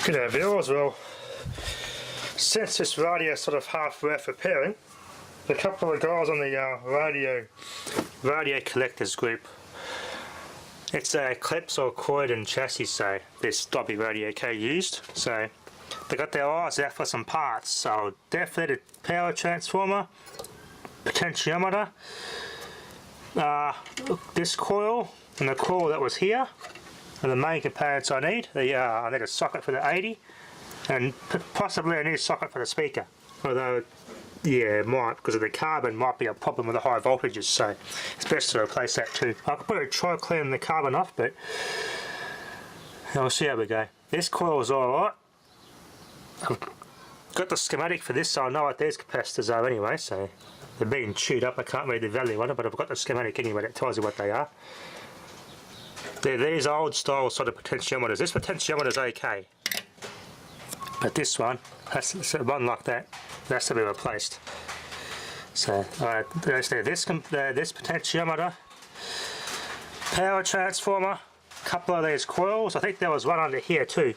G'day viewers, well, since this radio is sort of half worth repairing, a couple of guys on the radio collectors group, it's a clips or Croydon chassis, so this Dobbie radio K used, so they got their eyes out for some parts, so definitely the power transformer, potentiometer, this coil and the coil that was here, and the main components I need. I need a socket for the 80 and possibly a new socket for the speaker, although yeah, it might, because of the carbon might be a problem with the high voltages, so it's best to replace that too. I could probably try cleaning the carbon off, but we'll see how we go. This coil is alright. I've got the schematic for this, so I know what these capacitors are anyway, so they're being chewed up. I can't read the value on it, but I've got the schematic anyway that tells you what they are. They're these old style sort of potentiometers. This potentiometer is okay, but this one, one like that, has to be replaced. So this potentiometer, power transformer, a couple of these coils. I think there was one under here too,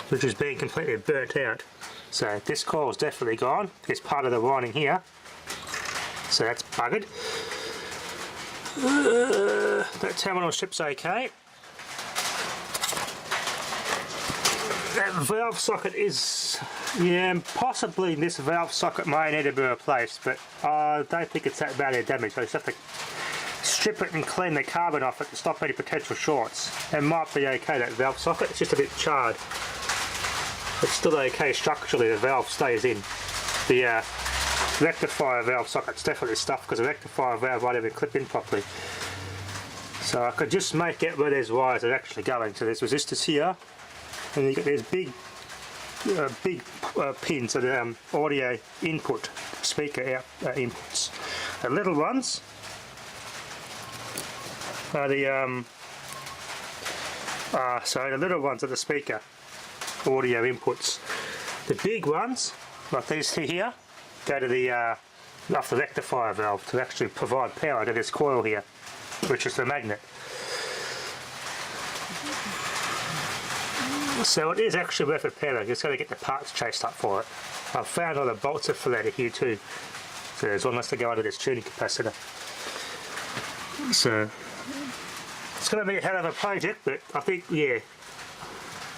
which is being completely burnt out. So this coil is definitely gone. It's part of the winding here, so that's buggered. That terminal strip's okay. That valve socket is, yeah, possibly this valve socket may need to be replaced, but I don't think it's that badly damaged. I just have to strip it and clean the carbon off it to stop any potential shorts. It might be okay, that valve socket, it's just a bit charred. It's still okay structurally, the valve stays in. The rectifier valve socket's definitely stuffed because the rectifier valve won't even clip in properly. So I could just make it where there's wires that are actually going. So there's resistors here, and you got these big pins that are audio input, speaker out inputs. The little ones are the the little ones are the speaker audio inputs. The big ones, like these two here, go to the off the rectifier valve to actually provide power to this coil here, which is the magnet. So it is actually worth repairing. Just got to get the parts chased up for it. I've found all the bolts are filleted here too, so there's one less to go under this tuning capacitor. So it's going to be a hell of a project, but I think, yeah,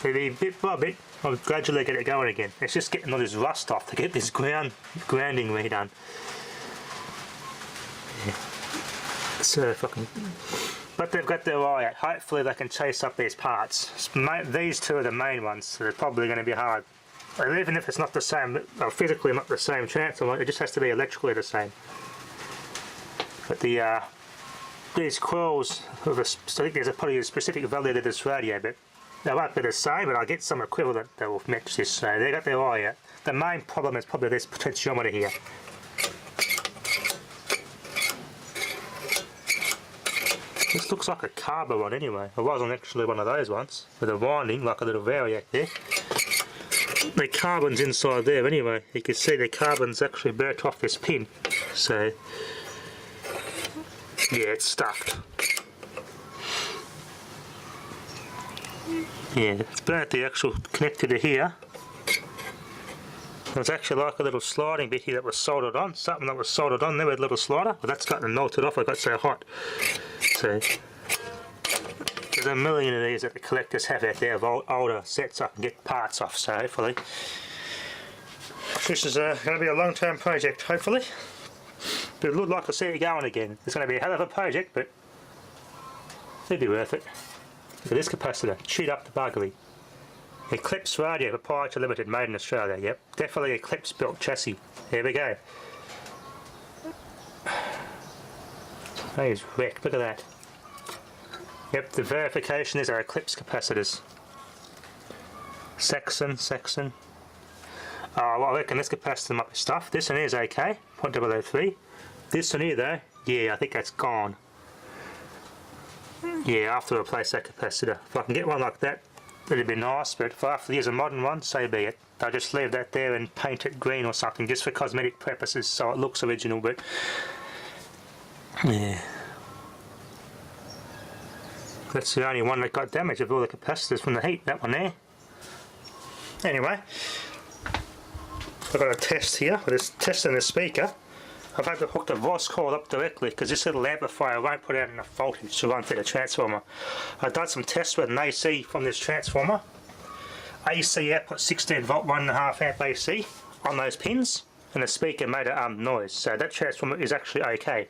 maybe bit by bit I'll gradually get it going again. It's just getting all this rust off to get this grounding redone. Yeah. So fucking. But they've got their eye out. Hopefully they can chase up these parts. These two are the main ones, so they're probably going to be hard. And even if it's not the same, or physically not the same transformer, it just has to be electrically the same. But these coils, I think there's probably a specific value to this radio, but they won't be the same, but I'll get some equivalent that will match this. So they got their eye out. The main problem is probably this potentiometer here. This looks like a carbo one anyway. It wasn't actually one of those ones with a winding, like a little variac there. The carbon's inside there anyway. You can see the carbon's actually burnt off this pin. So yeah, it's stuffed. Yeah, it's burnt the actual connector to here. There's actually like a little sliding bit here that was soldered on, something that was soldered on there with a little slider, but that's gotten melted off. It got so hot. So there's a million of these that the collectors have out there of older sets I can get parts off, so hopefully this is going to be a long-term project, hopefully. But it looked like I'll see it going again. It's going to be a hell of a project, but it'd be worth it. Look at this capacitor, chewed up the buggery. Eclipse radio, proprietary limited, made in Australia. Yep, definitely Eclipse built chassis. Here we go. That is wrecked, look at that. Yep, the verification is our Eclipse capacitors. Saxon. Oh, well, I reckon this capacitor might be stuffed. This one is okay, 0.003. This one here though, yeah, I think that's gone. Yeah, I have to replace that capacitor. If I can get one like that, it'd be nice, but if I have to use a modern one, so be it. I'll just leave that there and paint it green or something, just for cosmetic purposes, so it looks original, but yeah. That's the only one that got damaged of all the capacitors from the heat, that one there. Anyway, I've got a test here, with this testing the speaker. I've had to hook the voice coil up directly because this little amplifier won't put out enough voltage to run through the transformer. I've done some tests with an AC from this transformer. AC output 16 volt, 1.5 amp AC on those pins, and the speaker made a noise, so that transformer is actually okay.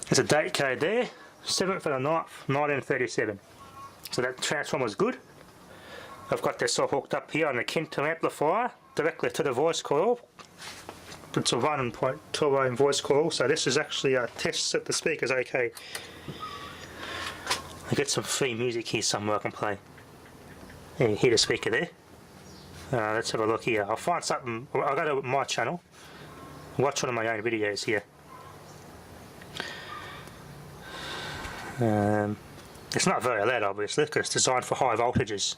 There's a date code there, 7th of the 9th, 1937. So that transformer is good. I've got this all hooked up here on the Kinto amplifier directly to the voice coil. It's a 1.2 ohm voice coil, so this is actually a test that the speaker's okay. I get some free music here somewhere I can play. Yeah, you hear the speaker there. Let's have a look here. I'll find something. I'll go to my channel, watch one of my own videos here. It's not very loud obviously because it's designed for high voltages.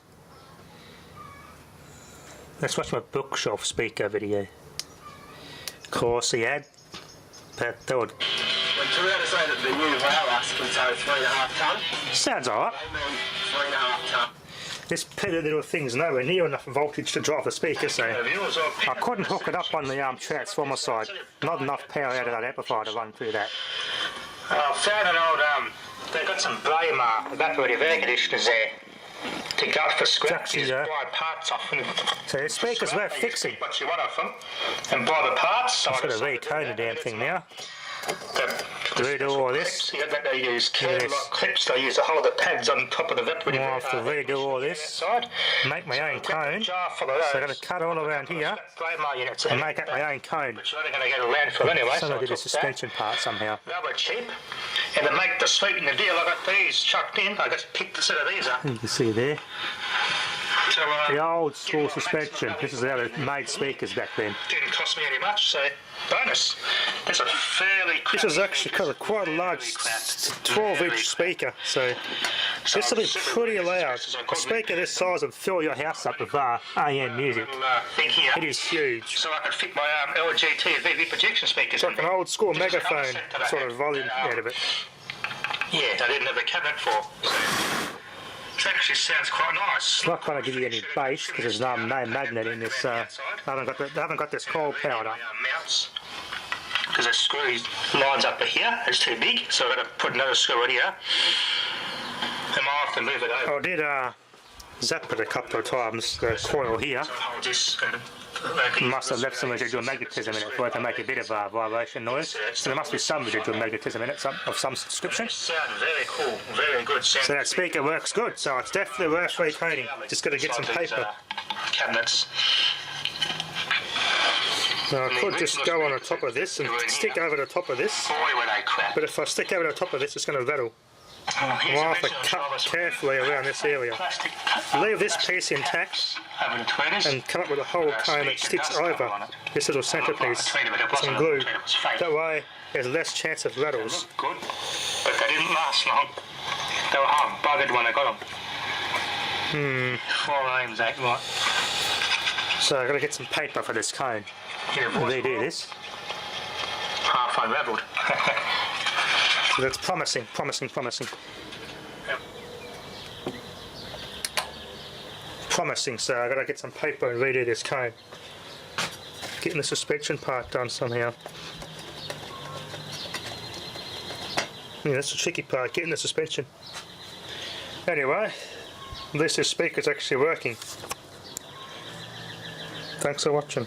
Let's watch my bookshelf speaker video. Of course the ad, but that would... To say that the new Valus can tow 3.5 tonne. Sounds alright. 3.5 tonne. This petty little thing's nowhere near enough voltage to drive the speaker, so I couldn't hook it up on the transformer side. Not enough power out of that amplifier to run through that. I found an old, they've got some blame evaporative air conditioners there to go for scraps. You just buy parts off them. So the speaker's worth fixing. What you want off them and buy the parts. I've got to recone the damn thing now. Redo all this. They use clips, they use to hold the pads on top of the evaporative air. I have to redo all this, make my own cone. So I've got to cut all around here and make up my own cone. It's only going to go to landfill anyway. So I did the suspension part somehow. They were cheap, and to make the sweeten the deal, I got these chucked in. I just picked a set of these up. You can see there. So, the old school suspension. This is how they made speakers back then. Didn't cost me any much, so bonus. That's a fairly. This is actually quite a large 12-inch speaker, so this will be pretty loud. A speaker this size will fill your house up with AM music. Thing here. It is huge. So I can fit my LG TV projection speakers. It's like an old school megaphone sort of volume out of it. Yeah, I didn't have a cabinet for. It actually sounds quite nice. It's not going to give you any bass because there's no magnet in this. They haven't got this coil powered up. Mounts. Because the screw lines up to here, it's too big, so I've got to put another screw in here. And I have to move it over. I did zap it a couple of times, the coil here. So hold this and must have left some residual magnetism in it for it to make a bit of a vibration noise. So there must be some residual magnetism in it, of some description. Sound very cool, very good sound. So that speaker works good, so it's definitely worth reconing. Just got to get some paper. Cabinets. Now I could just go on the top of this and stick over the top of this, but if I stick over the top of this it's going to rattle. I'll have to cut carefully around this area. Leave this piece intact and come up with a whole cone that sticks over this little centrepiece with some glue. That way there's less chance of rattles. Good, but they didn't last long. They were half buggered when I got them. 4 ohms, ain't right. So I've got to get some paper for this cone. They do this. Half unravelled. So that's promising. Yep. Promising, so I've got to get some paper and redo this cone. Getting the suspension part done somehow. Yeah, that's the tricky part, getting the suspension. Anyway, at least this speaker's actually working. Thanks for watching.